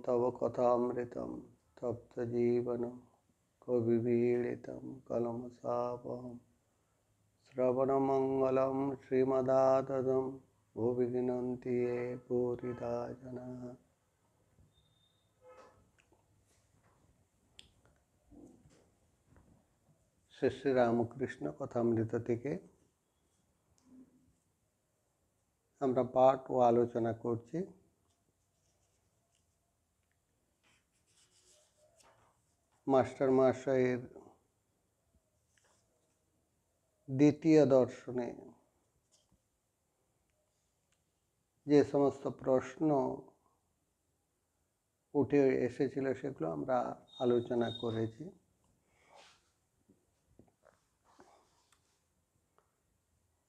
तव कथामृतं तप्तजीवनं कविवीडितं कलमशापहं श्रवणमङ्गलं श्रीमदाततं भुवि गिनन्ति ये भूरिदा जनाः। শ্রী শ্রী রামকৃষ্ণ কথামৃত থেকে আমরা পাঠ ও আলোচনা করছি। মাস্টার মহাশয়ের দ্বিতীয় দর্শনে যে সমস্ত প্রশ্ন উঠে এসেছিল সেগুলো আমরা আলোচনা করেছি।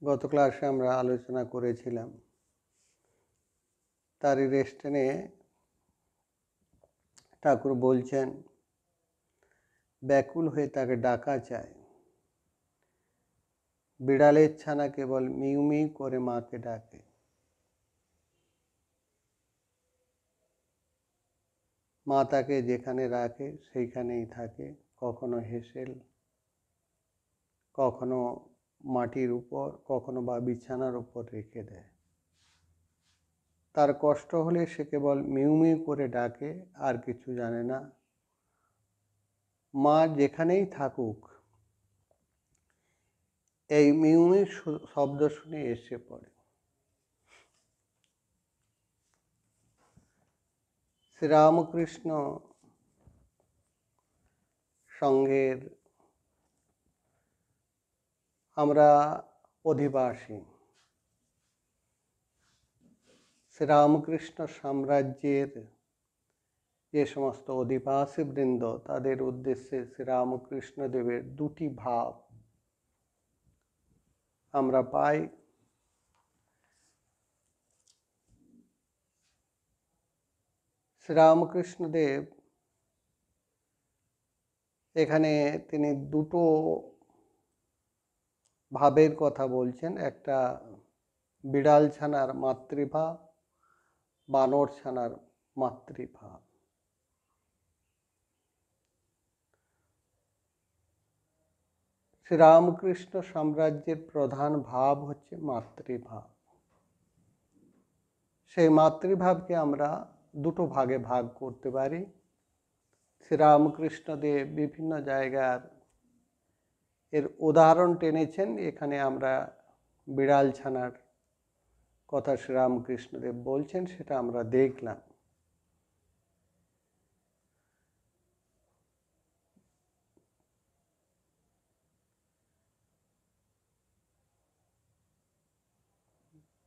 গত ক্লাসে আমরা আলোচনা করেছিলাম তারই রেস্টেনে ঠাকুর বলছেন ব্যাকুল হয়ে তাকে ডাকা চায়। বিড়ালের ছানা কেবল মিউ মিউ করে মাকে ডাকে। মা তাকে যেখানে রাখে সেইখানেই থাকে, কখনো হেসেল, কখনো মাটির উপর, কখনো বা বিছানার উপর রেখে দেয়। তার কষ্ট হলে সে কেবল মিউ মিউ করে ডাকে, আর কিছু জানে না। মা যেখানেই থাকুক এই মিউ মিউ শব্দ শুনে এসে পড়ে। শ্রীরামকৃষ্ণ সংঘের আমরা অধিবাসী। শ্রীরামকৃষ্ণ সাম্রাজ্যের যে সমস্ত অধিবাসী বৃন্দ, তাদের উদ্দেশ্যে শ্রীরামকৃষ্ণদেবের দুটি ভাব আমরা পাই। শ্রীরামকৃষ্ণদেব এখানে তিনি দুটো ভাবের কথা বলছেন। একটা বিড়াল ছানার মাতৃভাব, বানর ছানার মাতৃভাব। শ্রীরামকৃষ্ণ সাম্রাজ্যের প্রধান ভাব হচ্ছে মাতৃভাব। সেই মাতৃভাবকে আমরা দুটো ভাগে ভাগ করতে পারি। শ্রীরামকৃষ্ণদেব বিভিন্ন জায়গার এর উদাহরণ টেনেছেন। এখানে আমরা বিড়াল ছানার কথা শ্রীরামকৃষ্ণদেব বলছেন, সেটা আমরা দেখলাম।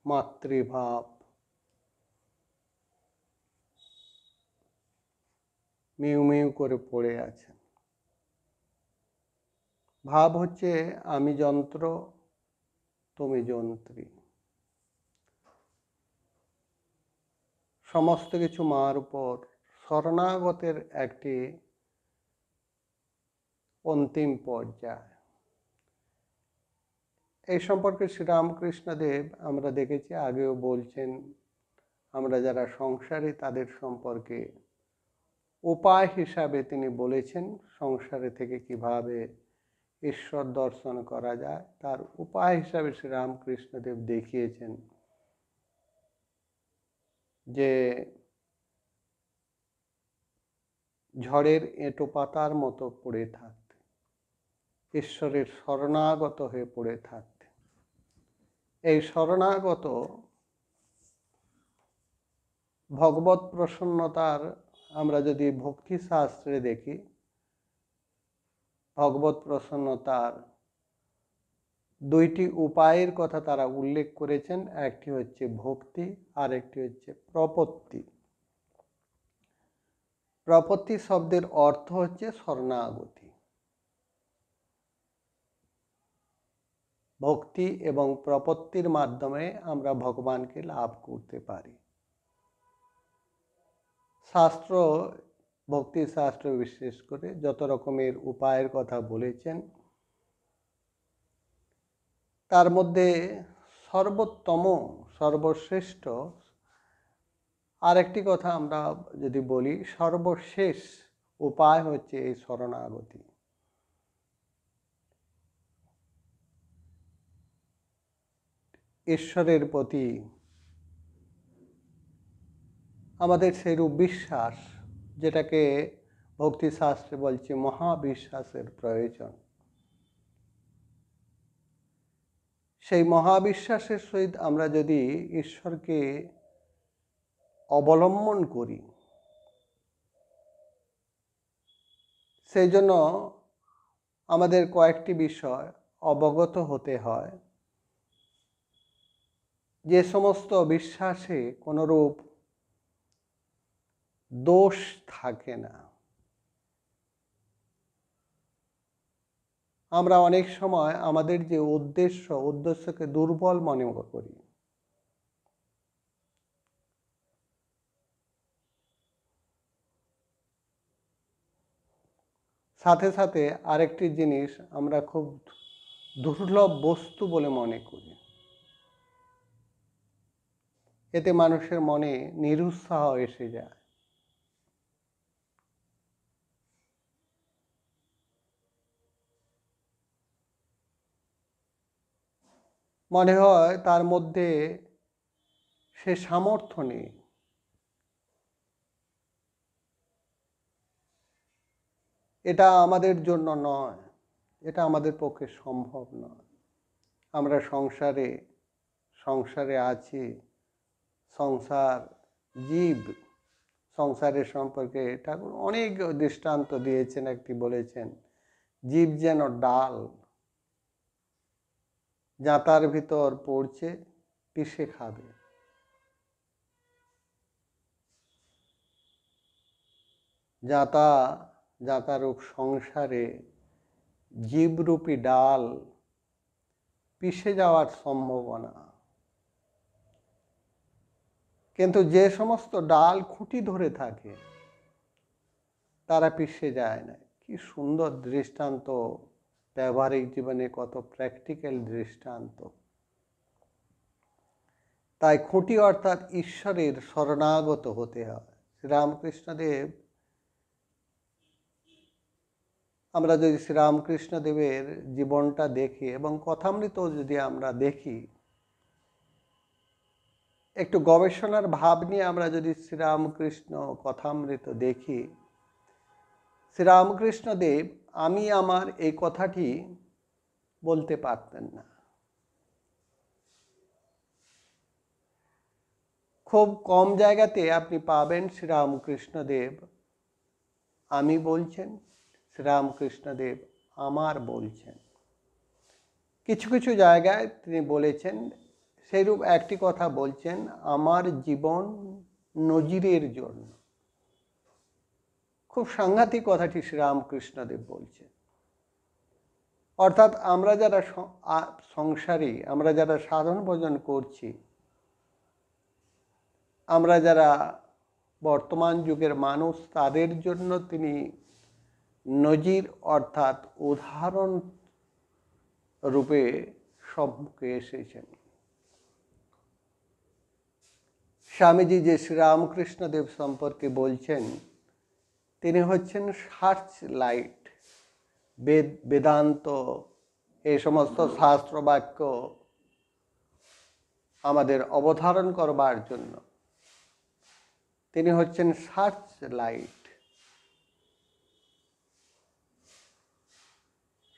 মাতৃভাব, মিউ মিউ করে পড়ে আছেন। ভাব হচ্ছে আমি যন্ত্র, তুমি যন্ত্রী। সমস্ত কিছু মার উপর শরণাগতের একটি অন্তিম পর্যায়। এই সম্পর্কে শ্রীরামকৃষ্ণদেব আমরা দেখেছি, আগেও বলছেন, আমরা যারা সংসারী তাদের সম্পর্কে উপায় হিসাবে তিনি বলেছেন সংসারে থেকে কিভাবে ঈশ্বর দর্শন করা যায়। তার উপায় হিসাবে শ্রীরামকৃষ্ণদেব দেখিয়েছেন যে ঝড়ের এঁটো পাতার মতো পড়ে থাকতে, ঈশ্বরের শরণাগত হয়ে পড়ে থাকতে। এই শরণাগত ভগবত প্রসন্নতার, আমরা যদি ভক্তি শাস্ত্রে দেখি, ভগবত প্রসন্নতার দুইটি উপায়ের কথা তারা উল্লেখ করেছেন। একটি হচ্ছে ভক্তি, আর একটি হচ্ছে প্রপত্তি। প্রপত্তি শব্দের অর্থ হচ্ছে শরণাগতি। ভক্তি এবং প্রপত্তির মাধ্যমে আমরা ভগবানকে লাভ করতে পারি। শাস্ত্র, ভক্তি শাস্ত্র বিশেষ করে যত রকমের উপায়ের কথা বলেছেন, তার মধ্যে সর্বোত্তম, সর্বশ্রেষ্ঠ আরেকটি কথা আমরা যদি বলি, সর্বশেষ উপায় হচ্ছে এই শরণাগতি। ঈশ্বরের প্রতি আমাদের সেইরূপ বিশ্বাস, যেটাকে ভক্তিশাস্ত্রে বলছে মহাবিশ্বাসের প্রয়োজন, সেই মহাবিশ্বাসের সহিত আমরা যদি ঈশ্বরকে অবলম্বন করি, সেই জন্য আমাদের কয়েকটি বিষয় অবগত হতে হয়। যে সমস্ত বিশ্বাসে কোনরূপ দোষ থাকে না। আমরা অনেক সময় আমাদের যে উদ্দেশ্যকে দুর্বল মনে করি। সাথে সাথে আরেকটি জিনিস আমরা খুব দুর্লভ বস্তু বলে মনে করি। এতে মানুষের মনে নিরুৎসাহ এসে যায়। মনে হয় তার মধ্যে সে সামর্থ্য নেই। এটা আমাদের জন্য নয়, এটা আমাদের পক্ষে সম্ভব নয়। আমরা সংসারে আছি, সংসার জীব, সংসারের সম্পর্কে ঠাকুর অনেক দৃষ্টান্ত দিয়েছেন। একটি বলেছেন, জীব যেন ডাল, জাঁতার ভিতর পড়ছে, পিষে খাবে। জাঁতারূপ সংসারে জীবরূপী ডাল পিষে যাওয়ার সম্ভাবনা। কিন্তু যে সমস্ত ডাল খুঁটি ধরে থাকে তারা পিষে যায় না। কি সুন্দর দৃষ্টান্ত, ব্যবহারিক জীবনে কত প্র্যাকটিক্যাল দৃষ্টান্ত। তাই খুঁটি অর্থাৎ ঈশ্বরের শরণাগত হতে হয়। শ্রীরামকৃষ্ণদেব, আমরা যদি শ্রীরামকৃষ্ণদেবের জীবনটা দেখি এবং কথামৃত যদি আমরা দেখি, একটু গবেষণার ভাব নিয়ে আমরা যদি শ্রীরামকৃষ্ণ কথামৃত দেখি, শ্রীরামকৃষ্ণদেব আমি আমার এই কথাটি বলতে পারতেন না। খুব কম জায়গাতে আপনি পাবেন শ্রীরামকৃষ্ণদেব আমি বলছেন, শ্রীরামকৃষ্ণদেব আমার বলছেন। কিছু কিছু জায়গায় তিনি বলেছেন, সেইরূপ একটি কথা বলছেন, আমার জীবন নজিরের জন্য। খুব সাংঘাতিক কথাটি শ্রীরামকৃষ্ণদেব বলছেন। অর্থাৎ আমরা যারা সংসারী, আমরা যারা সাধন ভজন করছি, আমরা যারা বর্তমান যুগের মানুষ, তাদের জন্য তিনি নজির অর্থাৎ উদাহরণ রূপে সম্মুখে এসেছেন। স্বামীজি যে শ্রীরামকৃষ্ণদেব সম্পর্কে বলছেন, তিনি হচ্ছেন সার্চ লাইট। বেদান্ত, এই সমস্ত শাস্ত্র বাক্য আমাদের অবধারণ করবার জন্য তিনি হচ্ছেন সার্চ লাইট।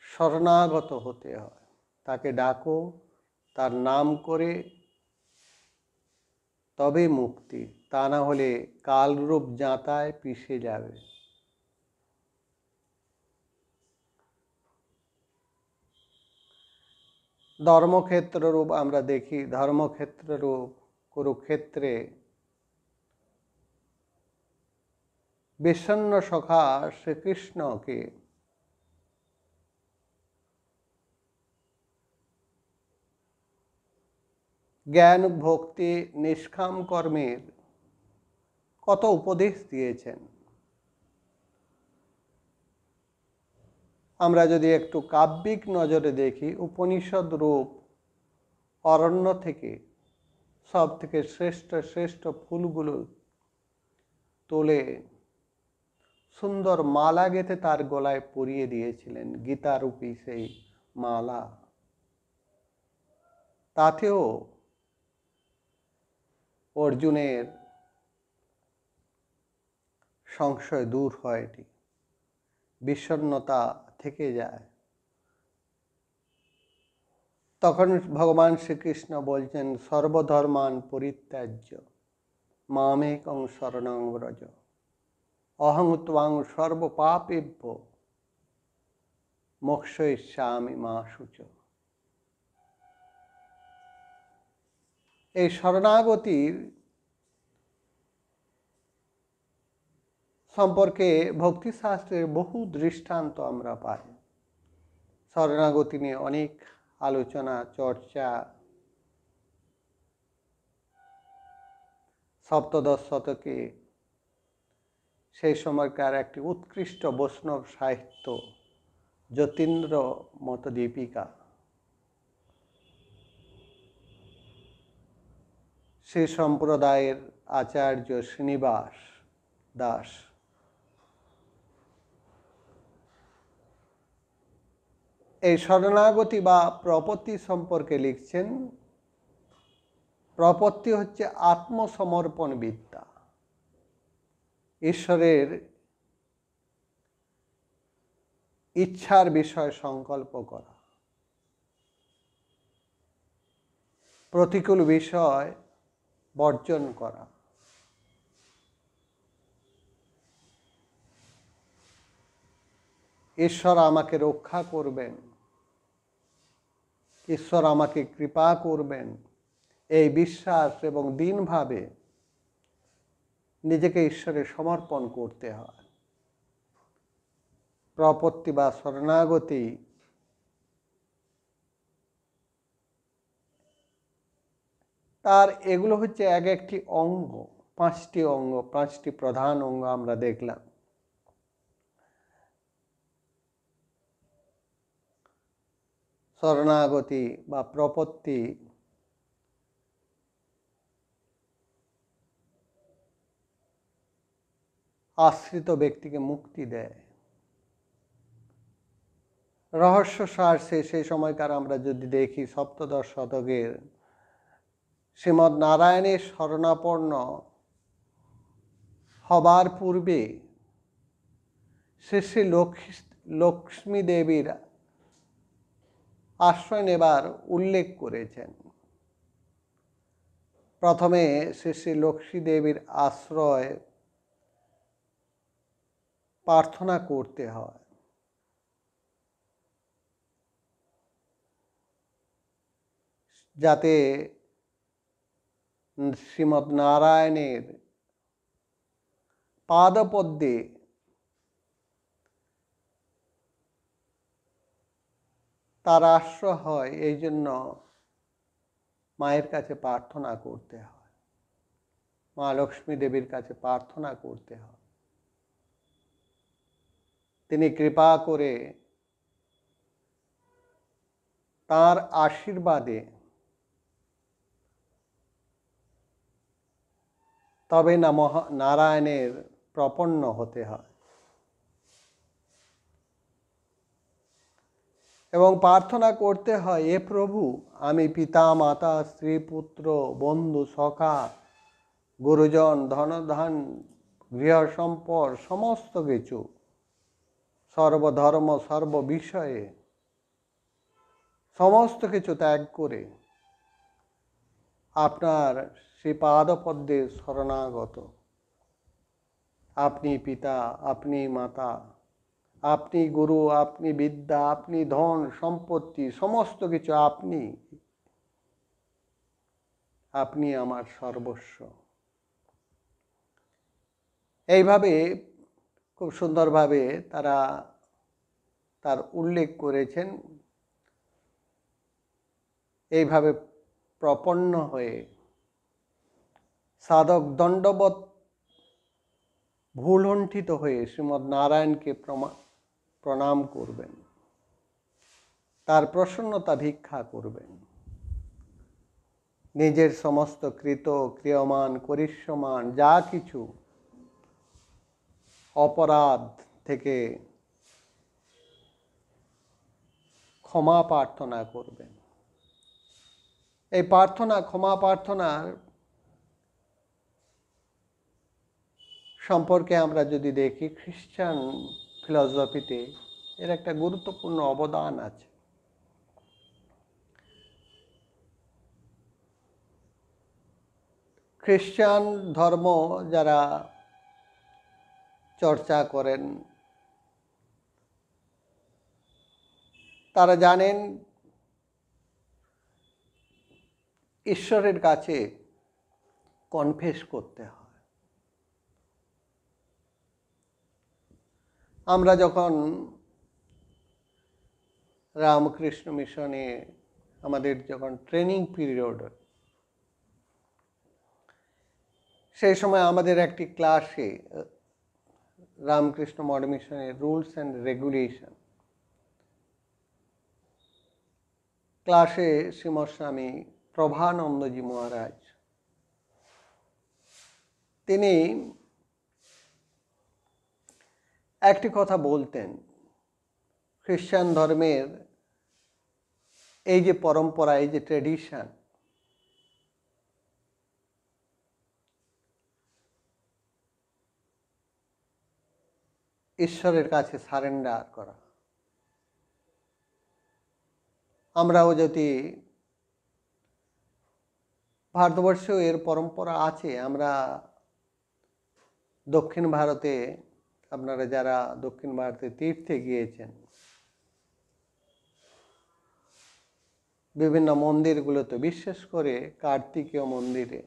শরণাগত হতে হয়, তাকে ডাকো, তার নাম করে, তবে মুক্তি। তা না হলে কালরূপ জাঁতায় পিষে যাবে। ধর্মক্ষেত্র রূপ আমরা দেখি, ধর্মক্ষেত্র রূপ কুরুক্ষেত্রে বিষণ্ণ সখা শ্রীকৃষ্ণকে জ্ঞান ভক্তি নিষ্কাম কর্মের কত উপদেশ দিয়েছেন। আমরা যদি একটু কাব্যিক নজরে দেখি, উপনিষদ রূপ অরণ্য থেকে সব থেকে শ্রেষ্ঠ শ্রেষ্ঠ ফুলগুলো তোলে সুন্দর মালা গেঁথে তার গলায় পরিয়ে দিয়েছিলেন, গীতারূপী সেই মালা। তাতেও অর্জুনের সংশয় দূর হয়নি, বিষণ্ণতা থেকে যায়। তখন ভগবান শ্রীকৃষ্ণ বলছেন, সর্বধর্মান পরিত্যাজ্য মামেকং শরণং ব্রজ অহং ত্বাং সর্বপাপেভ্য মোক্ষয়িষ্যামি মা শুচঃ। এই শরণাগতির সম্পর্কে ভক্তিশাস্ত্রের বহু দৃষ্টান্ত আমরা পাই। শরণাগতি নিয়ে অনেক আলোচনা চর্চা সপ্তদশ শতকে সেই সময়কার একটি উৎকৃষ্ট বৈষ্ণব সাহিত্য যতীন্দ্র মতদীপিকা, সেই সম্প্রদায়ের আচার্য শ্রীনিবাস দাস এই শরণাগতি বা প্রপত্তি সম্পর্কে লিখছেন। প্রপত্তি হচ্ছে আত্মসমর্পণ বিদ্যা, ঈশ্বরের ইচ্ছার বিষয় সংকল্প করা, প্রতিকূল বিষয় বর্জন করা, ঈশ্বর আমাকে রক্ষা করবেন, ঈশ্বর আমাকে কৃপা করবেন, এই বিশ্বাস এবং দীনভাবে নিজেকে ঈশ্বরে সমর্পণ করতে হয়। প্রপত্তি বা শরণাগতি তার এগুলো হচ্ছে এক একটি অঙ্গ, পাঁচটি অঙ্গ, পাঁচটি প্রধান অঙ্গ আমরা দেখলাম। শরণাগতি বা প্রপত্তি আশ্রিত ব্যক্তিকে মুক্তি দেয়। রহস্যসার সেই সময়কার আমরা যদি দেখি সপ্তদশ শতকের শ্রীমদ্ নারায়ণের শরণাপন্ন হবার পূর্বে শ্রী শ্রী লক্ষ্মী দেবীর আশ্রয় নেবার উল্লেখ করেছেন। প্রথমে শ্রী শ্রী লক্ষ্মী দেবীর আশ্রয় প্রার্থনা করতে হয়। যাতে শ্রীমদ্ নারায়ণের পাদপদ্মে তার আশ্রয় হয়, এই জন্য মায়ের কাছে প্রার্থনা করতে হয়, মা লক্ষ্মী দেবীর কাছে প্রার্থনা করতে হয়। তিনি কৃপা করে তার আশীর্বাদে তবে না নারায়ণের প্রপন্ন হতে হয়। এবং প্রার্থনা করতে হয়, এ প্রভু, আমি পিতা মাতা স্ত্রী পুত্র বন্ধু সখা গুরুজন ধনধান গৃহ সম্পদ সমস্ত কিছু সর্বধর্ম সর্ব বিষয়ে সমস্ত কিছু ত্যাগ করে আপনার শ্রী পাদপদ্মে শরণাগত। আপনি পিতা, আপনি মাতা, আপনি গুরু, আপনি বিদ্যা, আপনি ধন সম্পত্তি, সমস্ত কিছু আপনি, আপনি আমার সর্বস্ব। এইভাবে খুব সুন্দরভাবে তারা তার উল্লেখ করেছেন। এইভাবে প্রপন্ন হয়ে সাধক দণ্ডবৎ ভুলণ্ঠিত হয়ে শ্রীমদ্ নারায়ণকে প্রণাম করবেন, তার প্রসন্নতা ভিক্ষা করবেন। নিজের সমস্ত কৃত ক্রিয়মান করিষ্যমান যা কিছু অপরাধ থেকে ক্ষমা প্রার্থনা করবেন। এই প্রার্থনা, ক্ষমা প্রার্থনার সম্পর্কে আমরা যদি দেখি, খ্রিস্টান ফিলসফিতে এর একটা গুরুত্বপূর্ণ অবদান আছে। খ্রিস্টান ধর্ম যারা চর্চা করেন তারা জানেন ঈশ্বরের কাছে কনফেস করতে হয়। আমরা যখন রামকৃষ্ণ মিশনে আমাদের যখন ট্রেনিং পিরিয়ড, সেই সময় আমাদের একটি ক্লাসে রামকৃষ্ণ মঠ মিশনের রুলস অ্যান্ড রেগুলেশন ক্লাসে শ্রীমৎ স্বামী প্রভানন্দজি মহারাজ তিনি একটি কথা বলতেন, খ্রিস্টান ধর্মের এই যে পরম্পরা, এই যে ট্র্যাডিশন, ঈশ্বরের কাছে সারেন্ডার করা। আমরাও যদি ভারতবর্ষেও এর পরম্পরা আছে। আমরা দক্ষিণ ভারতে, আপনারা যারা দক্ষিণ ভারতে তীর্থে গিয়েছেন, বিভিন্ন মন্দিরগুলোতে, বিশেষ করে কার্তিকেয় মন্দিরে,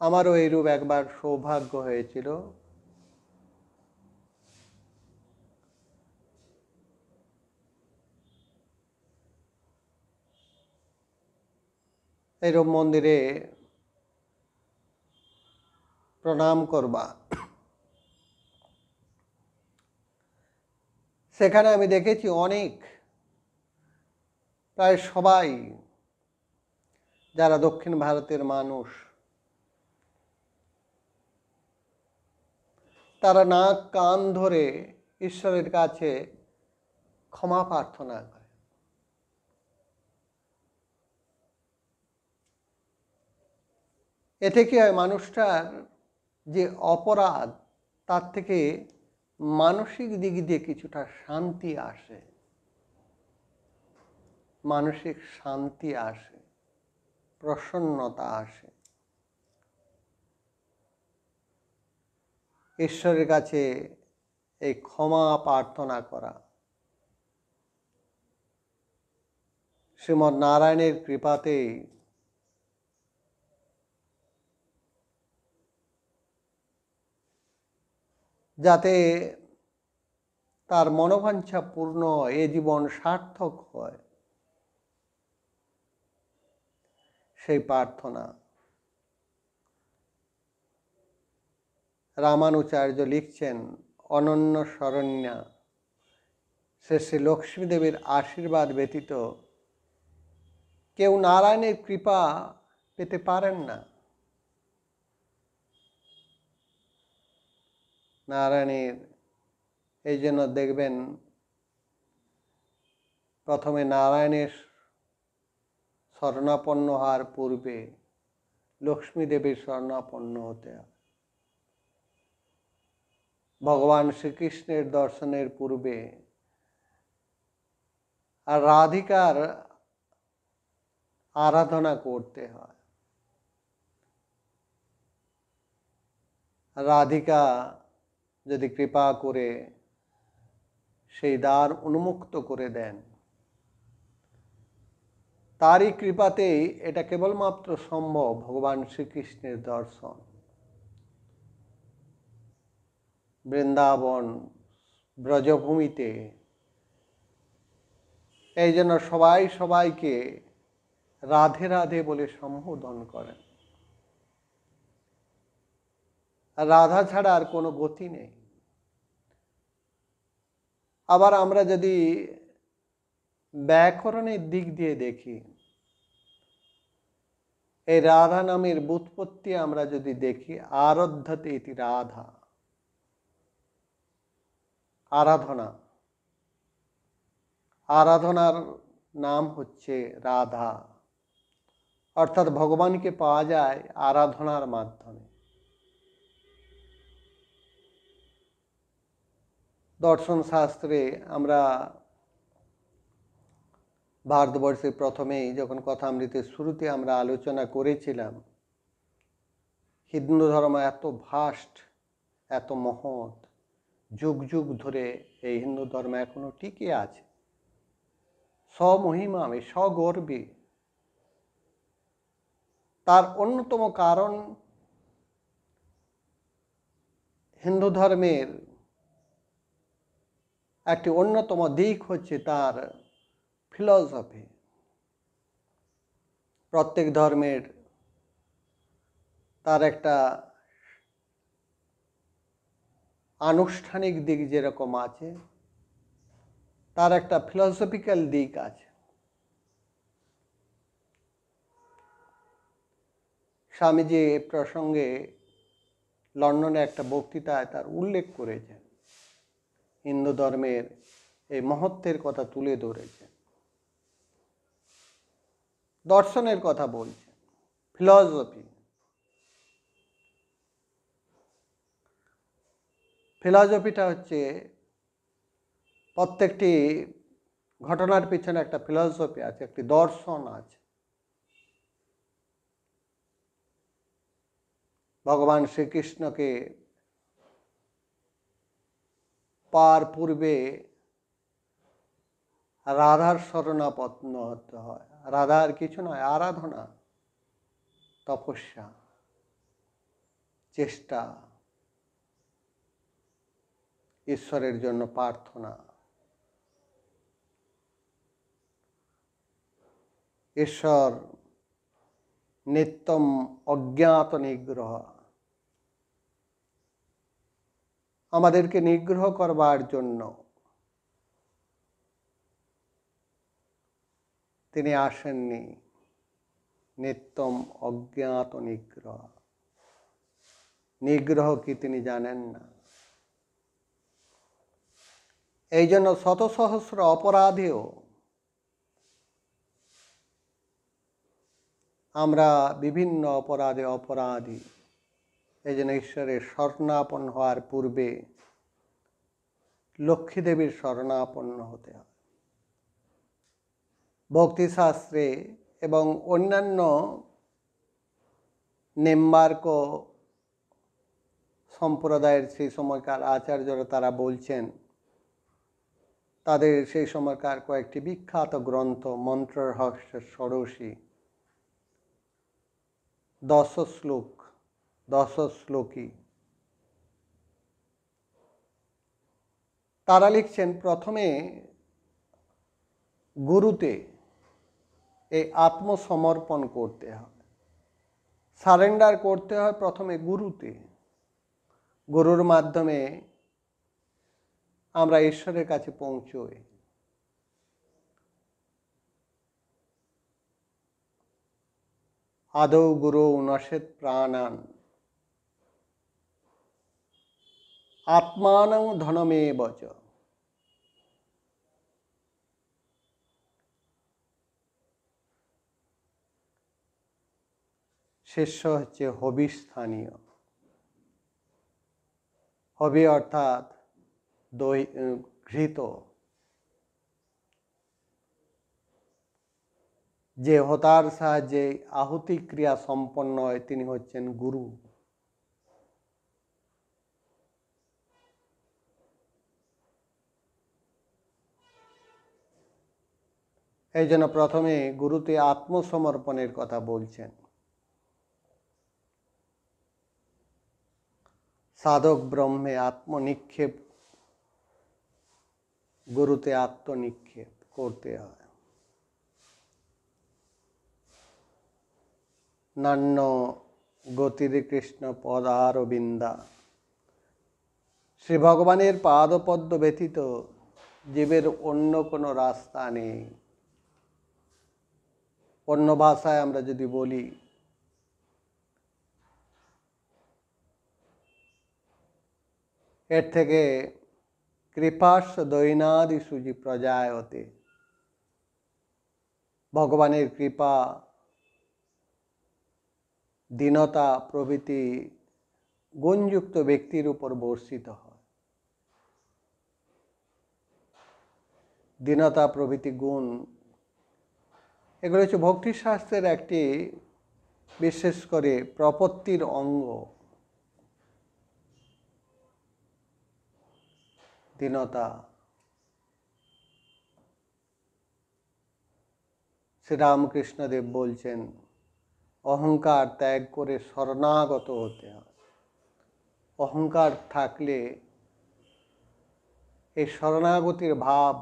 আমারও এইরূপ একবার সৌভাগ্য হয়েছিল। এইরূপ মন্দিরে প্রণাম করবা। সেখানে আমি দেখেছি অনেক, প্রায় সবাই যারা দক্ষিণ ভারতের মানুষ, তারা নাক কান ধরে ঈশ্বরের কাছে ক্ষমা প্রার্থনা করে। এতে কি হয়, মানুষটার যে অপরাধ, তার থেকে মানসিক দিক দিয়ে কিছুটা শান্তি আসে, মানসিক শান্তি আসে, প্রসন্নতা আসে। ঈশ্বরের কাছে এই ক্ষমা প্রার্থনা করা শ্রীমৎ নারায়ণের কৃপাতে যাতে তার মনোবাঞ্ছা পূর্ণ হয়, এ জীবন সার্থক হয়, সেই প্রার্থনা রামানুচার্য লিখছেন, অনন্য শরণ্যা শ্রী শ্রী লক্ষ্মীদেবীর আশীর্বাদ ব্যতীত কেউ নারায়ণের কৃপা পেতে পারেন না। নারায়ণের এই জন্য দেখবেন প্রথমে নারায়ণের শরণাপন্ন হওয়ার পূর্বে লক্ষ্মী দেবীর শরণাপন্ন হতে হয়। ভগবান শ্রীকৃষ্ণের দর্শনের পূর্বে আর রাধিকার আরাধনা করতে হয়। রাধিকা যদি কৃপা করে সেই দ্বার উন্মুক্ত করে দেন, তারই কৃপাতেই এটা কেবলমাত্র সম্ভব, ভগবান শ্রীকৃষ্ণের দর্শন। বৃন্দাবন ব্রজভূমিতে এই জন্য সবাই সবাইকে রাধে রাধে বলে সম্বোধন করেন। রাধা ছাড়া আর কোনো গতি নেই। আবার আমরা যদি ব্যাকরণের দিক দিয়ে দেখি, এই রাধা নামের ব্যুৎপত্তি আমরা যদি দেখি, আরাধ্যতে ইতি রাধা, আরাধনা, আরাধনার নাম হচ্ছে রাধা। অর্থাৎ ভগবানকে পাওয়া যায় আরাধনার মাধ্যমে। দর্শন শাস্ত্রে আমরা ভারতবর্ষে প্রথমেই যখন কথামৃতের শুরুতে আমরা আলোচনা করেছিলাম, হিন্দু ধর্ম এত ভাস্ট, এত মহৎ, যুগ যুগ ধরে এই হিন্দু ধর্ম এখনো টিকে আছে স্বমহিমামে, স্বগর্বে। তার অন্যতম কারণ হিন্দু ধর্মের একটি অন্যতম দিক হচ্ছে তার ফিলসফি। প্রত্যেক ধর্মের তার একটা আনুষ্ঠানিক দিক যেরকম আছে, তার একটা ফিলসফিক্যাল দিক আছে। স্বামীজি এ প্রসঙ্গে লন্ডনে একটা বক্তৃতায় তার উল্লেখ করেছেন, হিন্দু ধর্মের এই মহত্বের কথা তুলে ধরেছেন, দর্শনের কথা বলছেন, ফিলসফি। ফিলসফিটা হচ্ছে প্রত্যেকটি ঘটনার পিছনে একটা ফিলসফি আছে, একটি দর্শন আছে। ভগবান শ্রীকৃষ্ণকে পাওয়ার পূর্বে রাধার শরণাপন্ন হতে হয়। রাধার কিছু নয়, আরাধনা, তপস্যা, চেষ্টা, ঈশ্বরের জন্য প্রার্থনা। ঈশ্বর নিত্যম অজ্ঞাত নিগ্রহ, আমাদেরকে নিগ্রহ করবার জন্য তিনি আসেননি। নিত্যম অজ্ঞাত নিগ্রহ, নিগ্রহ কি তিনি জানেন না। এই জন্য শত সহস্র অপরাধেও আমরা বিভিন্ন অপরাধে অপরাধী। এই জন্য ঈশ্বরের শরণাপন্ন হওয়ার পূর্বে লক্ষ্মী দেবীর শরণাপন্ন হতে হয়। ভক্তিশাস্ত্রে এবং অন্যান্য নিম্বার্ক সম্প্রদায়ের সেই সময়কার আচার্যরা তারা বলছেন, তাদের সেই সময়কার কয়েকটি বিখ্যাত গ্রন্থ, মন্ত্ররহস্য ষোড়শী, 10 শ্লোক, 10 শ্লোকী, তারা লিখছেন প্রথমে গুরুতে এই আত্মসমর্পণ করতে হয়, সারেন্ডার করতে হয় প্রথমে গুরুতে। গুরুর মাধ্যমে আমরা ঈশ্বরের কাছে পৌঁছই। আদৌ গুরু নশেত প্রাণান আত্মানং ধনমেবচ। শিষ্য হচ্ছে হবিস্থানীয়। হবি অর্থাৎ ঘৃত। যে হোতার সাহায্যে আহুতি ক্রিয়া সম্পন্ন হয় তিনি হচ্ছেন গুরু। এই জন্য প্রথমে গুরুতে আত্মসমর্পণের কথা বলছেন। সাধক ব্রহ্মে আত্মনিক্ষেপ, গুরুতে আত্মনিক্ষেপ করতে হয়। নান্য গতির কৃষ্ণ পদারবিন্দা, শ্রী ভগবানের পাদপদ্ম ব্যতীত জীবের অন্য কোনো রাস্তা নেই। অন্য ভাষায় আমরা যদি বলি, এর থেকে কৃপাস দৈনাদি সুজি প্রজায়তে, ভগবানের কৃপা, দীনতা প্রভৃতি গুণযুক্ত ব্যক্তির উপর বর্ষিত হয়। দীনতা প্রভৃতি গুণ এগুলো হচ্ছে ভক্তিশাস্ত্রের একটি বিশেষ করে প্রপত্তির অঙ্গ। দীনতা, শ্রীরামকৃষ্ণদেব বলছেন অহংকার ত্যাগ করে শরণাগত হতে হয়। অহংকার থাকলে এই শরণাগতির ভাব,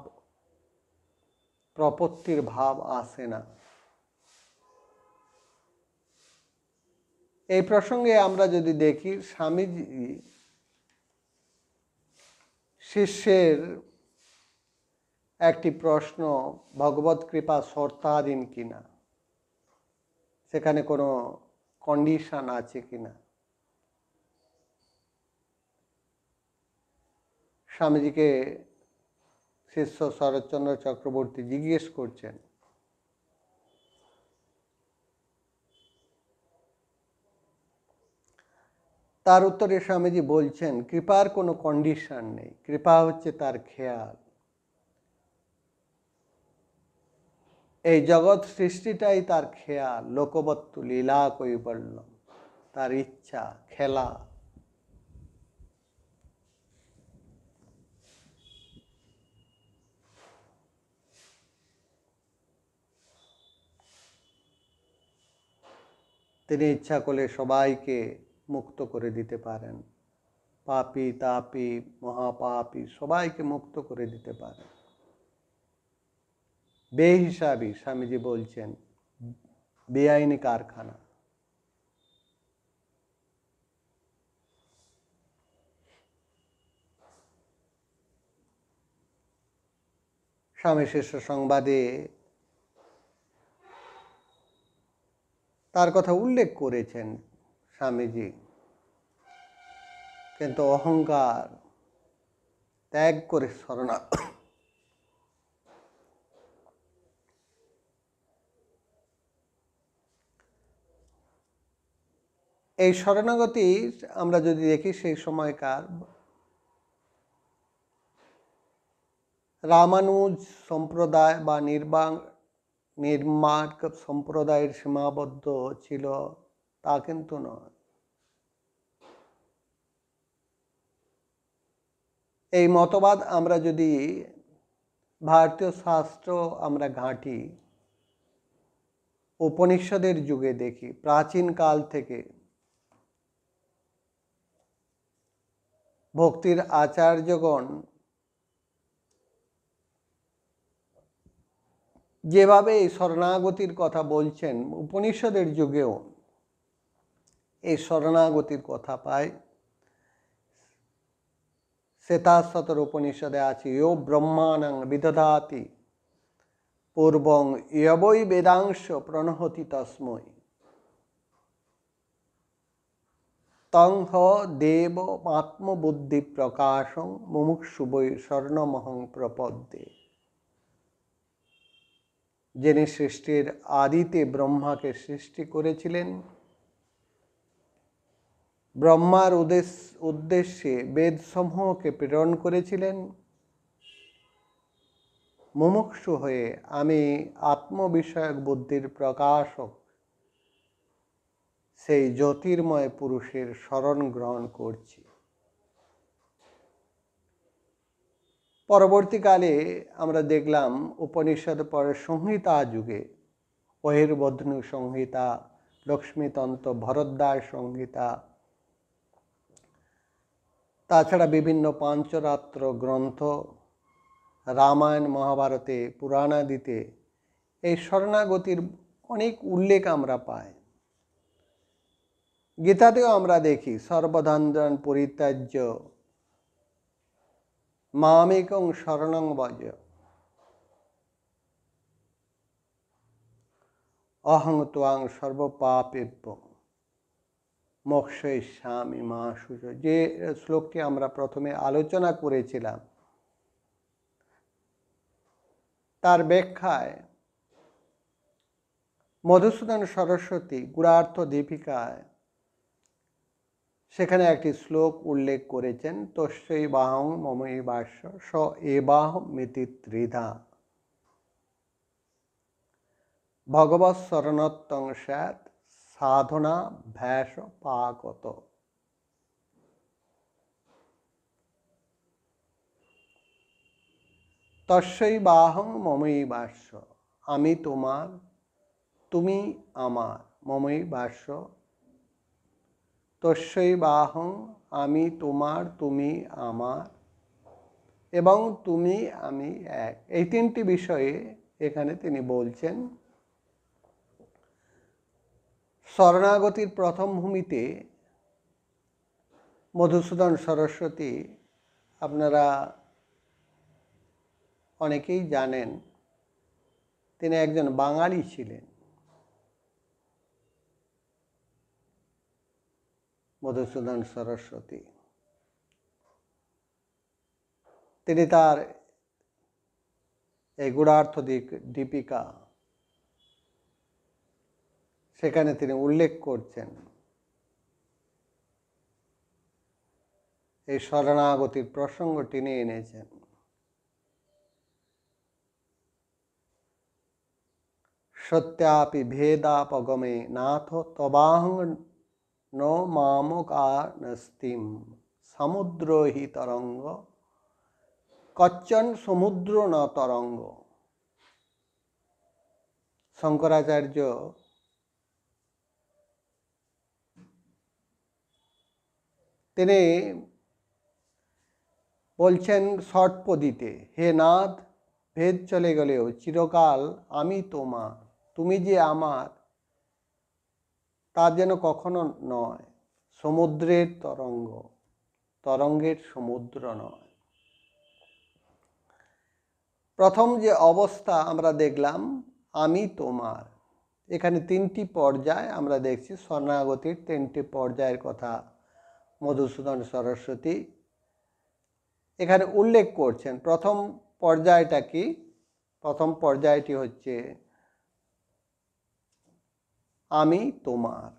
প্রপত্তির ভাব আসে না। এই প্রসঙ্গে আমরা যদি দেখি, স্বামীজি শিষ্যের একটি প্রশ্ন, ভগবত কৃপা শর্তাধীন কিনা, সেখানে কোনো কন্ডিশন আছে কিনা। স্বামীজিকে শিষ্য শরৎচন্দ্র চক্রবর্তী জিজ্ঞেস করছেন, তার উত্তরে স্বামীজি বলছেন কৃপার কোনো কন্ডিশন নেই, কৃপা হচ্ছে তার খেয়াল। এই জগৎ সৃষ্টিটাই তার খেয়াল, লোকবত্তু লীলা কৈবল্যম, তার ইচ্ছা, খেলা। তিনি ইচ্ছা করলে সবাইকে মুক্ত করে দিতে পারেন, পাপী তাপী মহাপাপী সবাইকে মুক্ত করে দিতে পারেন। বেহিসাবি, স্বামীজি বলছেন, বেআইনি কারখানা। স্বামী শিষ্য সংবাদে তার কথা উল্লেখ করেছেন স্বামীজি, কিন্তু অহংকার ত্যাগ করে শরণা এই শরণাগতি আমরা যদি দেখি, সেই সময়কার রামানুজ সম্প্রদায় বা নির্মার্গ সম্প্রদায়ের সীমাবদ্ধ ছিল তা কিন্তু নয়। এই মতবাদ আমরা যদি ভারতীয় শাস্ত্র আমরা ঘাঁটি, উপনিষদের যুগে দেখি, প্রাচীন কাল থেকে ভক্তির আচার্যগণ যেভাবে এই শরণাগতির কথা বলছেন, উপনিষদের যুগেও এই শরণাগতির কথা পাই। শ্বেতাশ্বতর উপনিষদে আছে, ইয়ো ব্রহ্মাণং বিদধাতি পূর্বং ইয়বৈ বেদাংশ প্রণহতি তস্মৈ তং হ দেব আত্মবুদ্ধি প্রকাশং মুমুক্ষুবৈ শরণমহং প্রপদ্যে। যিনি সৃষ্টির আদিতে ব্রহ্মাকে সৃষ্টি করেছিলেন, ব্রহ্মার উদ্দেশ্যে বেদসমূহকে প্রেরণ করেছিলেন, মুমুক্ষু হয়ে আমি আত্মবিষয়ক বুদ্ধির প্রকাশক সেই জ্যোতির্ময় পুরুষের শরণ গ্রহণ করছি। পরবর্তীকালে আমরা দেখলাম উপনিষদ পরে সংহিতা যুগে, বহির্বধ্নু সংহিতা, লক্ষ্মীতন্ত্র, ভরদ্বাজ সংহিতা, তাছাড়া বিভিন্ন পাঞ্চরাত্র গ্রন্থ, রামায়ণ মহাভারতে, পুরাণাদিতে এই শরণাগতির অনেক উল্লেখ আমরা পাই। গীতাতেও আমরা দেখি, সর্বধন্দ্রান পরিত্যাজ্য মামেকং শরণং ব্রজ অহং ত্বাং সর্বপাপেভ্যো। মোক্ষয়িষ্যামি মা শুচ, যে শ্লোকটি আমরা প্রথমে আলোচনা করেছিলাম, তার ব্যাখ্যায় মধুসূদন সরস্বতী গুড়ার্থ দীপিকায় সেখানে একটি শ্লোক উল্লেখ করেছেন, তস্যৈ বাহং মমৈ ভাষ্য স এবাহ মিতি ত্রিধা ভগবৎ শরণত্বং স্যাৎ সাধনা ভ্যাস পাকত। তস্যৈ বাহং মমৈ ভাষ্য, আমি তোমার, তুমি আমার, মমৈ ভাষ্য, তস্যৈ বাহং, আমি তোমার, তুমি আমার, এবং তুমি আমি এক। এই তিনটি বিষয়ে এখানে তিনি বলছেন। শরণাগতির প্রথম ভূমিতে মধুসূদন সরস্বতী, আপনারা অনেকেই জানেন, তিনি একজন বাঙালি ছিলেন। মধুসূদন সরস্বতী, তিনি তার এই গুড়ার্থ দীপিকা সেখানে তিনি উল্লেখ করছেন এই শরণাগতির প্রসঙ্গ টেনে এনেছেন। সত্যাপি ভেদাপগমে নাথ তবাহং ন মামকানস্তিম সমুদ্র হি তরঙ্গ কচ্চন সমুদ্র ন তরঙ্গ। শঙ্করাচার্য তিনি বলছেন ষটপদীতে, হে নাথ, ভেদ চলে গেলেও চিরকাল আমি তোমার, তুমি যে আমার তা যেন কখনো নয়। সমুদ্রের তরঙ্গ, তরঙ্গের সমুদ্র নয়। প্রথম যে অবস্থা আমরা দেখলাম, আমি তোমার, এখানে তিনটি পর্যায় আমরা দেখছি। শরণাগতির তিনটি পর্যায়ের কথা মধুসূদন সরস্বতী এখানে উল্লেখ করছেন। প্রথম পর্যায়টা কি? প্রথম পর্যায়টি হচ্ছে আমি তোমার।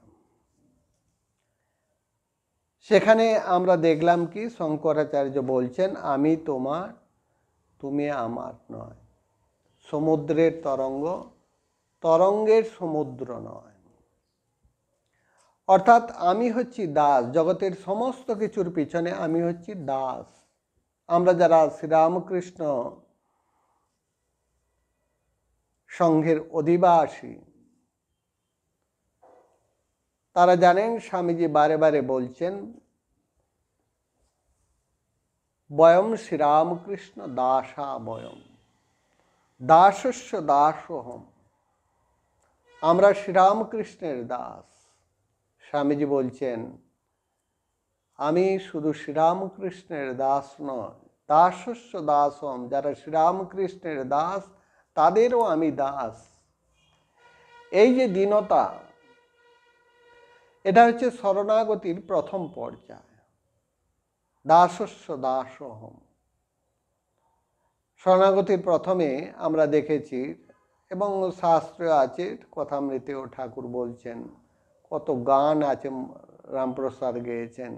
সেখানে আমরা দেখলাম কি, শঙ্করাচার্য বলছেন আমি তোমার, তুমি আমার নয়। সমুদ্রের তরঙ্গ, তরঙ্গের সমুদ্র নয়। অর্থাৎ আমি হচ্ছি দাস, জগতের সমস্ত কিছুর পিছনে আমি হচ্ছি দাস। আমরা যারা শ্রীরামকৃষ্ণ সংঘের অধিবাসী, তারা জানেন স্বামীজি বারে বারে বলছেন, বয়ম শ্রীরামকৃষ্ণ দাসা বয়ম দাসস্য দাসোহম। আমরা শ্রীরামকৃষ্ণের দাস। স্বামীজি বলছেন, আমি শুধু শ্রীরামকৃষ্ণের দাস নয়, দাসস্য দাসোহম, যারা শ্রীরামকৃষ্ণের দাস তাদেরও আমি দাস। এই যে দীনতা, এটা হচ্ছে শরণাগতির প্রথম পর্যায়, দাসস্য দাসোহম। শরণাগতির প্রথমে আমরা দেখেছি, এবং শাস্ত্র আছে, কথামৃতেও ঠাকুর বলছেন, কত গান আছে, রামপ্রসাদ গেয়েছেন।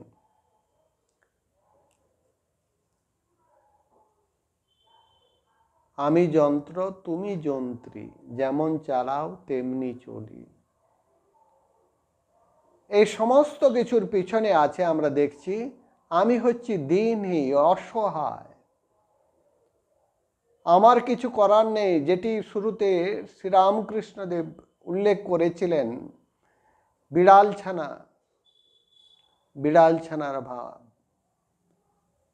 আমি যন্ত্র তুমি যন্ত্রী, যেমন চালাও তেমনি চলি। এই সমস্ত কিছুর পিছনে আছে, আমরা দেখছি, আমি হচ্ছি দীনহীন, অসহায়, আমার কিছু করার নেই। যেটি শুরুতে শ্রীরামকৃষ্ণদেব উল্লেখ করেছিলেন, বিড়াল ছানা, বিড়াল ছানার ভাব।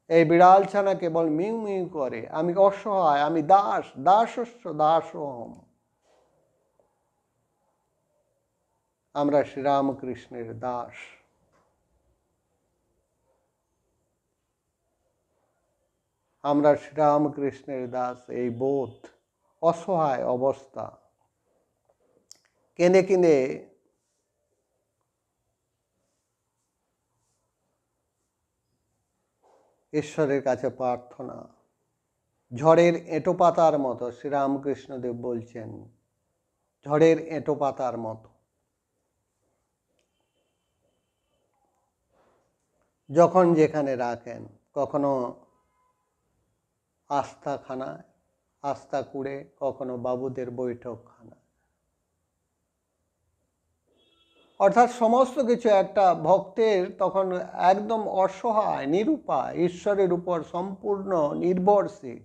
এই বিড়াল ছানা কেবল মিউ মিউ করে, আমি অসহায়, আমি দাস, দাসস্য দাসোহম। আমরা শ্রীরামকৃষ্ণের দাস। আমরা শ্রীরামকৃষ্ণের দাস, এই বোধ, অসহায় অবস্থা, কেঁদে কেঁদে ঈশ্বরের কাছে প্রার্থনা, ঝড়ের এঁটো পাতার মতো। শ্রীরামকৃষ্ণদেব বলছেন ঝড়ের এঁটো পাতার মতো। যখন যেখানে রাখেন, কখনো আস্থাখানায়, আস্থা কুড়ে, কখনো বাবুদের বৈঠকখানা। অর্থাৎ সমস্ত কিছু একটা ভক্তের তখন একদম অসহায়, নিরুপায়, ঈশ্বরের উপর সম্পূর্ণ নির্ভরশীল।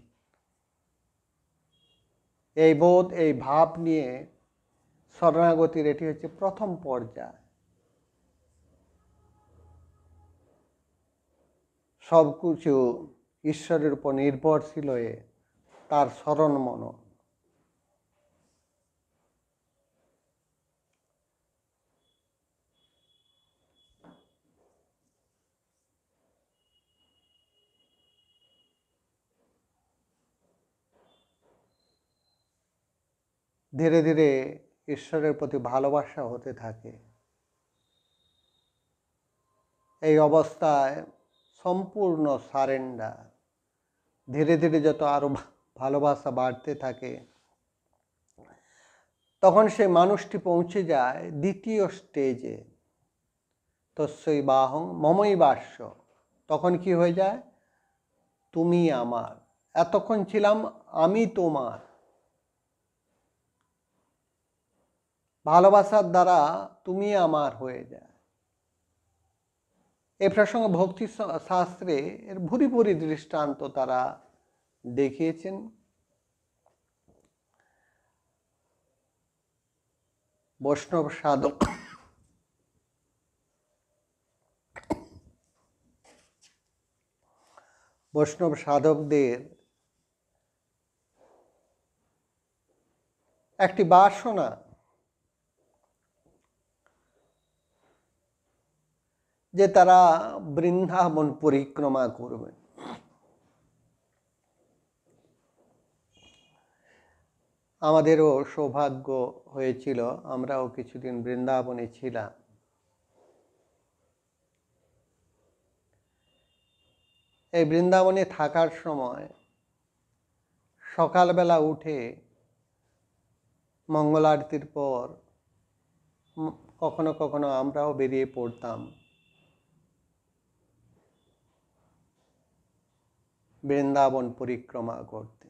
এই বোধ, এই ভাব নিয়ে শরণাগতির এটি হচ্ছে প্রথম পর্যায়। সব কিছু ঈশ্বরের উপর নির্ভরশীল হয়ে তার শরণ মনন। ধীরে ধীরে ঈশ্বরের প্রতি ভালোবাসা হতে থাকে। এই অবস্থায় সম্পূর্ণ সারেন্ডার। ধীরে ধীরে যত আরো ভালোবাসা বাড়তে থাকে, তখন সেই মানুষটি পৌঁছে যায় দ্বিতীয় স্টেজে, তস্যৈ বাহং মমই বাস্য। তখন কি হয়ে যায়? তুমি আমার। এতক্ষণ ছিলাম আমি তোমার। ভালোবাসার দ্বারা তুমি আমার হয়ে যায়। এ প্রসঙ্গে ভক্তি শাস্ত্রে এর ভুরি ভুরি দৃষ্টান্ত তারা দেখিয়েছেন। বৈষ্ণব সাধক সাধকদের একটি বাসনা, যে তারা বৃন্দাবন পরিক্রমা করবে। আমাদেরও সৌভাগ্য হয়েছিল, আমরাও কিছুদিন বৃন্দাবনে ছিলাম। এই বৃন্দাবনে থাকার সময় সকালবেলা উঠে মঙ্গল আরতির পর কখনো কখনো আমরাও বেরিয়ে পড়তাম বৃন্দাবন পরিক্রমা করতে।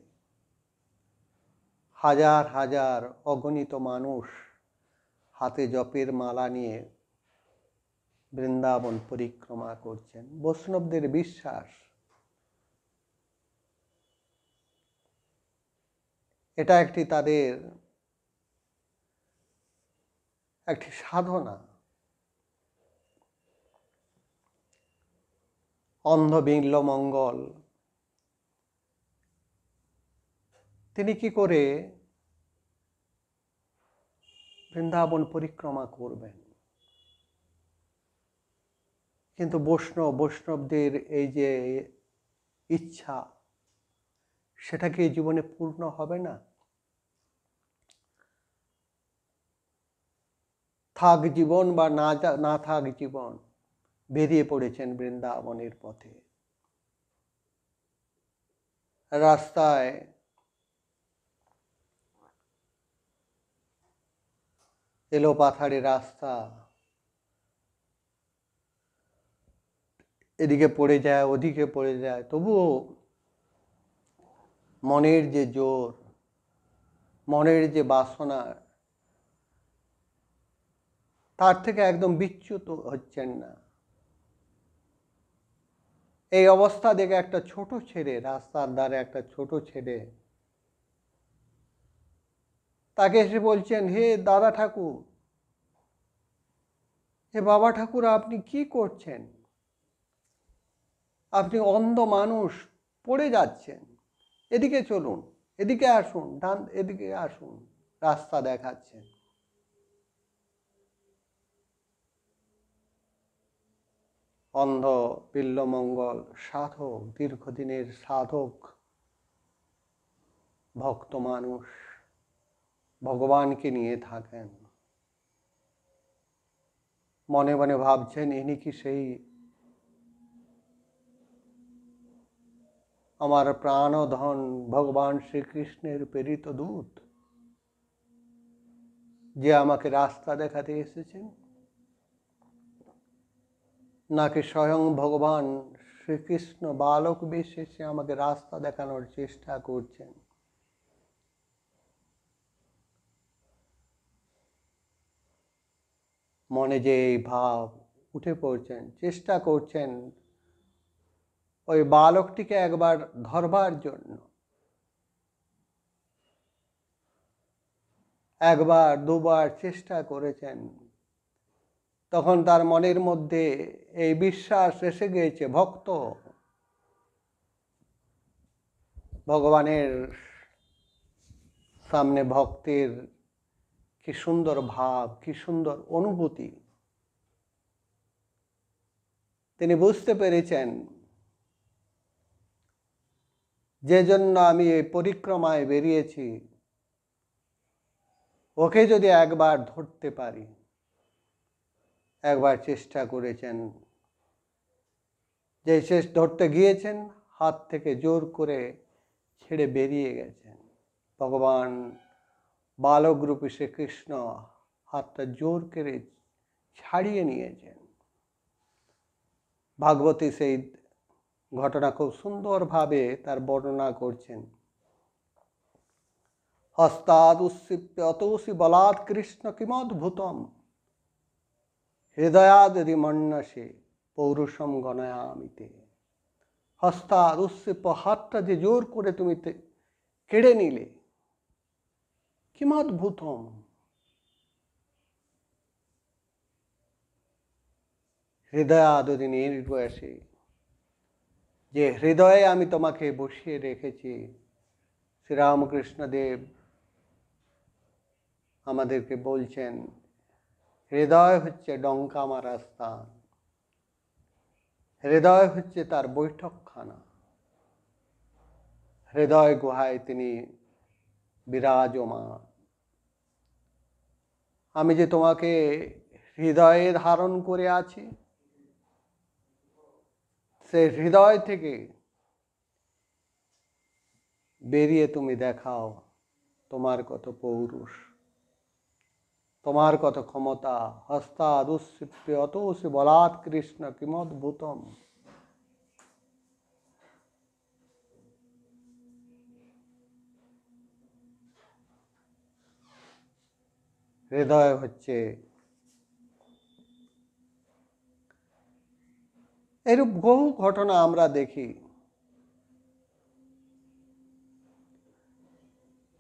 হাজার হাজার অগণিত মানুষ হাতে জপের মালা নিয়ে বৃন্দাবন পরিক্রমা করছেন। বৈষ্ণবদের বিশ্বাস, এটা একটি তাদের একটি সাধনা। অন্ধ বিল্বমঙ্গল তিনি কি করে বৃন্দাবন পরিক্রমা করবেন? কিন্তু বৈষ্ণবদের এই যে ইচ্ছা, সেটা কি জীবনে পূর্ণ হবে না? থাক জীবন বা না থাক জীবন, বেরিয়ে পড়েছেন বৃন্দাবনের পথে। রাস্তায় এলো পাথাড়ি রাস্তা, এদিকে পড়ে যায়, ওদিকে পড়ে যায়, তবুও মনের যে জোর, মনের যে বাসনা, তার থেকে একদম বিচ্যুত হচ্ছেন না। এই অবস্থা দেখে একটা ছোট ছেলে, রাস্তার ধারে একটা ছোট ছেলে, তাকে এসে বলছেন, হে দাদা ঠাকুর, হে বাবা ঠাকুর, আপনি কি করছেন? আপনি অন্ধ মানুষ, পড়ে যাচ্ছেন, এদিকে চলুন, এদিকে আসুন, এদিকে আসুন। রাস্তা দেখাচ্ছেন। অন্ধ বিল্বমঙ্গল সাধক, দীর্ঘদিনের সাধক, ভক্ত মানুষ, ভগবানকে নিয়ে থাকেন। মনে মনে ভাবছেন, ইনি কি সেই আমার প্রাণধন ভগবান শ্রীকৃষ্ণের প্রেরিত দূত, যে আমাকে রাস্তা দেখাতে এসেছেন, নাকি স্বয়ং ভগবান শ্রীকৃষ্ণ বালক বেশে এসে আমাকে রাস্তা দেখানোর চেষ্টা করছেন? মনে যে এই ভাব উঠে পড়ছেন, চেষ্টা করছেন ওই বালকটিকে একবার ধরবার জন্য। একবার দুবার চেষ্টা করেছেন, তখন তার মনের মধ্যে এই বিশ্বাস এসে গিয়েছে, ভক্ত ভগবানের সামনে ভক্তের কি সুন্দর ভাব, কি সুন্দর অনুভূতি। তিনি বুঝতে পেরেছেন যে জন্য আমি এই পরিক্রমায় বেরিয়েছি, ওকে যদি একবার ধরতে পারি। একবার চেষ্টা করেছেন, যে শেষ ধরতে গিয়েছেন, হাত থেকে জোর করে ছেড়ে বেরিয়ে গেছেন। ভগবান বালকরূপী শ্রীকৃষ্ণ হাতটা জোর করে ছাড়িয়ে নিয়েছেন। ভাগবতী সেই ঘটনা খুব সুন্দরভাবে তার বর্ণনা করছেন। হস্তাদ উৎসিপ্য অতোসি বলাৎ কৃষ্ণ কিমদ্ভুতম, হৃদয়াদি মন্যসে পৌরুষম গণয়ামিতে। হস্তাদ উৎসিপ্য, হাতটা যে জোর করে তুমি কেড়ে নিলে, কিমদ্ভুতম, হৃদয়াদি নির্বয়সে, যে হৃদয়ে আমি তোমাকে বসিয়ে রেখেছি। শ্রীরামকৃষ্ণদেব আমাদেরকে বলছেন, হৃদয় হচ্ছে ডঙ্কা মারা স্থান, হৃদয় হচ্ছে তার বৈঠকখানা, হৃদয় গুহায় তিনি বিরাজমান। আমি যে তোমাকে হৃদয়ে ধারণ করে আছি, সেই হৃদয় থেকে বেরিয়ে তুমি দেখাও তোমার কত পৌরুষ, তোমার কত ক্ষমতা। হস্তাদ উৎসিপ্য অতোসি বলাৎ কৃষ্ণ কিমদ্ভুতম। হৃদয় হচ্ছে, এরূপ বহু ঘটনা আমরা দেখি।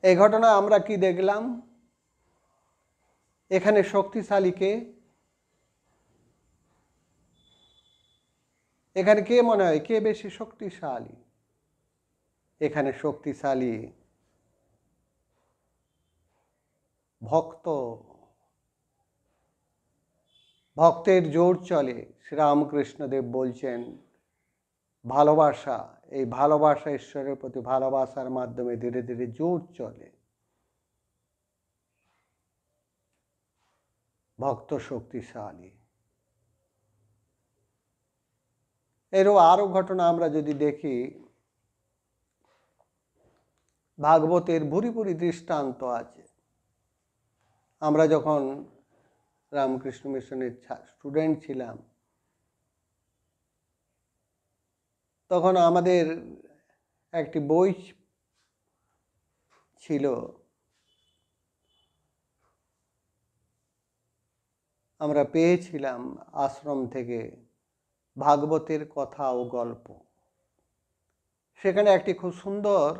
এই ঘটনা আমরা কি দেখলাম? এখানে শক্তিশালীকে, এখানে কে মনে হয় কে বেশি শক্তিশালী? এখানে শক্তিশালী ভক্ত, ভক্তের জোর চলে। শ্রীরামকৃষ্ণদেব বলছেন ভালোবাসা, এই ভালোবাসা, ঈশ্বরের প্রতি ভালোবাসার মাধ্যমে ধীরে ধীরে জোর চলে। ভক্ত শক্তিশালী। এরও আরো ঘটনা আমরা যদি দেখি, ভাগবতের ভুরি ভুরি দৃষ্টান্ত আছে। আমরা যখন রামকৃষ্ণ মিশনের স্টুডেন্ট ছিলাম, তখন আমাদের একটি বই ছিল, আমরা পেয়েছিলাম আশ্রম থেকে, ভাগবতের কথা ও গল্প। সেখানে একটি খুব সুন্দর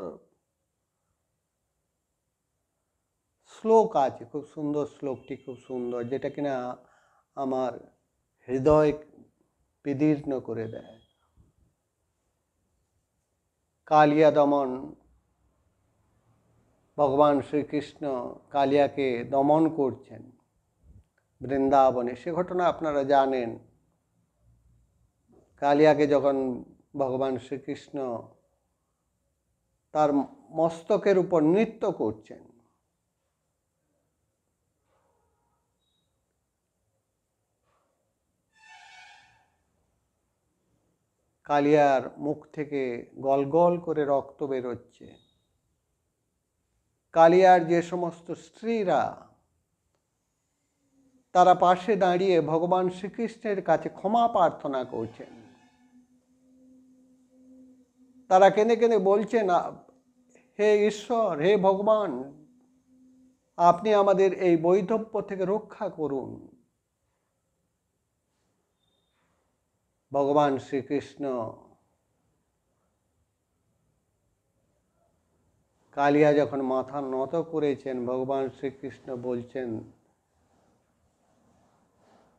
শ্লোক আছে, খুব সুন্দর শ্লোকটি, খুব সুন্দর, যেটা কিনা আমার হৃদয় বিদীর্ণ করে দেয়। কালিয়া দমন, ভগবান শ্রীকৃষ্ণ কালিয়াকে দমন করছেন বৃন্দাবনে, সে ঘটনা আপনারা জানেন। কালিয়াকে যখন ভগবান শ্রীকৃষ্ণ তার মস্তকের উপর নৃত্য করছেন, কালিয়ার মুখ থেকে গল গল করে রক্ত বেরোচ্ছে। কালিয়ার যে সমস্ত স্ত্রীরা তারা পাশে দাঁড়িয়ে ভগবান শ্রীকৃষ্ণের কাছে ক্ষমা প্রার্থনা করছেন। তারা কেঁদে কেঁদে বলছেন, হে ঈশ্বর, হে ভগবান, আপনি আমাদের এই বৈধব্য থেকে রক্ষা করুন। ভগবান শ্রীকৃষ্ণ কালিয়া যখন মাথা নত করেছেন, ভগবান শ্রীকৃষ্ণ বলছেন,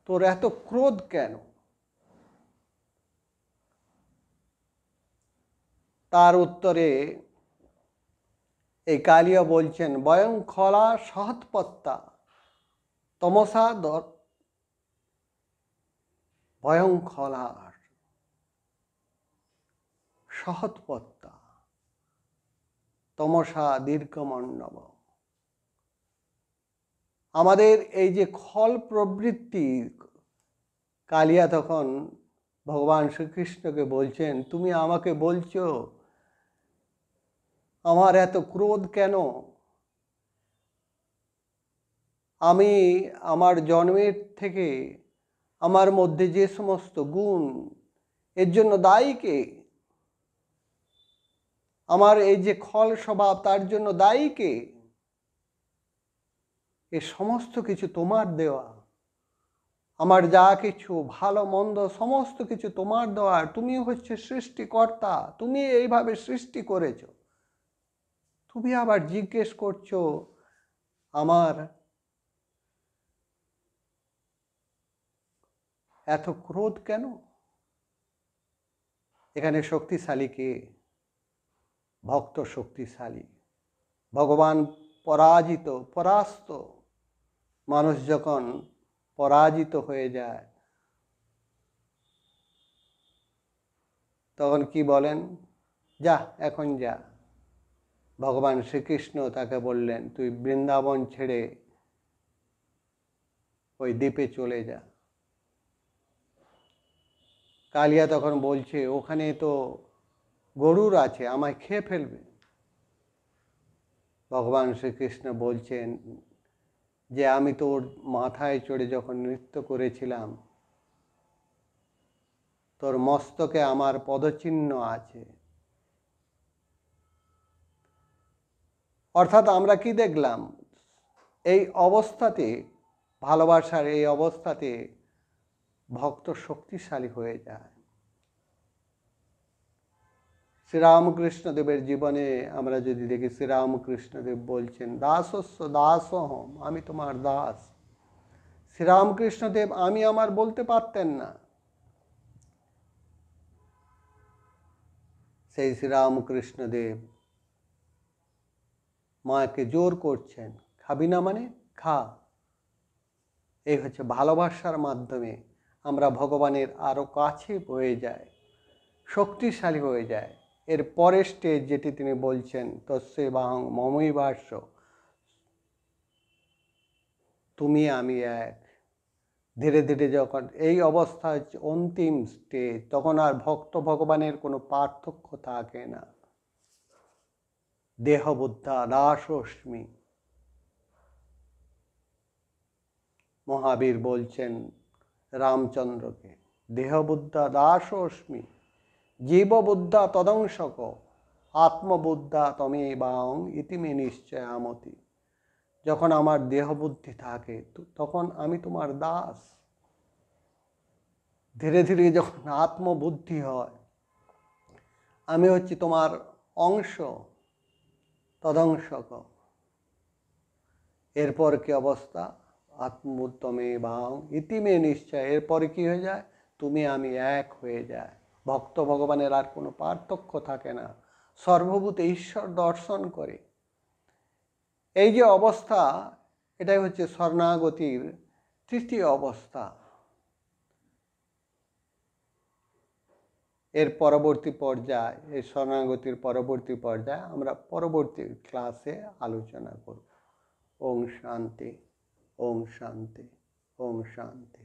তোর এত ক্রোধ কেন? তার উত্তরে এই কালিয়া বলছেন, বয়ং খলা সহৎপত্তা তমসা বয়ং খলা সহৎপত্তা তমসা দীর্ঘমণ্ডব। আমাদের এই যে খল প্রবৃত্তি, কালিয়া তখন ভগবান শ্রীকৃষ্ণকে বলছেন, তুমি আমাকে বলছো আমার এত ক্রোধ কেন? আমি আমার জন্মের থেকে আমার মধ্যে যে সমস্ত গুণ, এর জন্য দায়ী কে? আমার এই যে খল স্বভাব, তার জন্য দায়ী কে? এ সমস্ত কিছু তোমার দেওয়া। আমার যা কিছু ভালো মন্দ সমস্ত কিছু তোমার দেওয়া। তুমি হচ্ছে সৃষ্টিকর্তা, তুমি এইভাবে সৃষ্টি করেছ। তুমি আবার জিজ্ঞেস করছো আমার এত ক্রোধ কেন? এখানে শক্তিশালী কে? ভক্ত শক্তিশালী। ভগবান পরাজিত, পরাস্ত। মানুষ যখন পরাজিত হয়ে যায় তখন কি বলেন? যা, এখন যা। ভগবান শ্রীকৃষ্ণ তাকে বললেন, তুই বৃন্দাবন ছেড়ে ওই দ্বীপে চলে যা। কালিয়া তখন বলছে, ওখানে তো গরুর আছে, আমায় খেয়ে ফেলবে। ভগবান শ্রীকৃষ্ণ বলছেন যে আমি তোর মাথায় চড়ে যখন নৃত্য করেছিলাম, তোর মস্তকে আমার পদচিহ্ন আছে। অর্থাৎ আমরা কি দেখলাম? এই অবস্থাতে, ভালোবাসার এই অবস্থাতে ভক্ত শক্তিশালী হয়ে যায়। শ্রীরামকৃষ্ণদেবের জীবনে আমরা যদি দেখি, শ্রীরামকৃষ্ণদেব বলছেন, দাসস্য দাসোহম, আমি তোমার দাস। শ্রীরামকৃষ্ণদেব আমি আমার বলতে পারতেন না। সেই শ্রীরামকৃষ্ণদেব মাকে জোর করছেন, খাবি না মানে খা। এই হচ্ছে ভালোবাসার মাধ্যমে আমরা ভগবানের আরো কাছে হয়ে যাই, শক্তিশালী হয়ে যায়। এর পরের স্টেজ যেটি তিনি বলছেন, তস্যৈ বাহং মমৈবাস্য, তুমি আমি এক। ধীরে ধীরে যখন এই অবস্থা হচ্ছে অন্তিম স্টেজ, তখন আর ভক্ত ভগবানের কোনো পার্থক্য থাকে না। দেহবুদ্ধা দাসোস্মি। মহাবীর বলছেন রামচন্দ্রকে, দেহবুদ্ধা দাসোস্মি, জীববুদ্ধা তদংশক, আত্মবুদ্ধা তমেবাং ইতি মে নিশ্চয়ামতি। যখন আমার দেহবুদ্ধি থাকে তখন আমি তোমার দাস। ধীরে ধীরে যখন আত্মবুদ্ধি হয়, আমি হচ্ছি তোমার অংশ, তদংশক। এরপর কি অবস্থা? আত্মতমেবাং ইতি মে নিশ্চয়। এরপরে কি হয়ে যায়? তুমি আমি এক হয়ে যায়। ভক্ত ভগবানের আর কোনো পার্থক্য থাকে না, সর্বভূতে ঈশ্বর দর্শন করে। এই যে অবস্থা, এটাই হচ্ছে শরণাগতির তৃতীয় অবস্থা। এর পরবর্তী পর্যায়, এই শরণাগতির পরবর্তী পর্যায়ে আমরা পরবর্তী ক্লাসে আলোচনা করব। ওম শান্তি, ওম শান্তি, ওম শান্তি।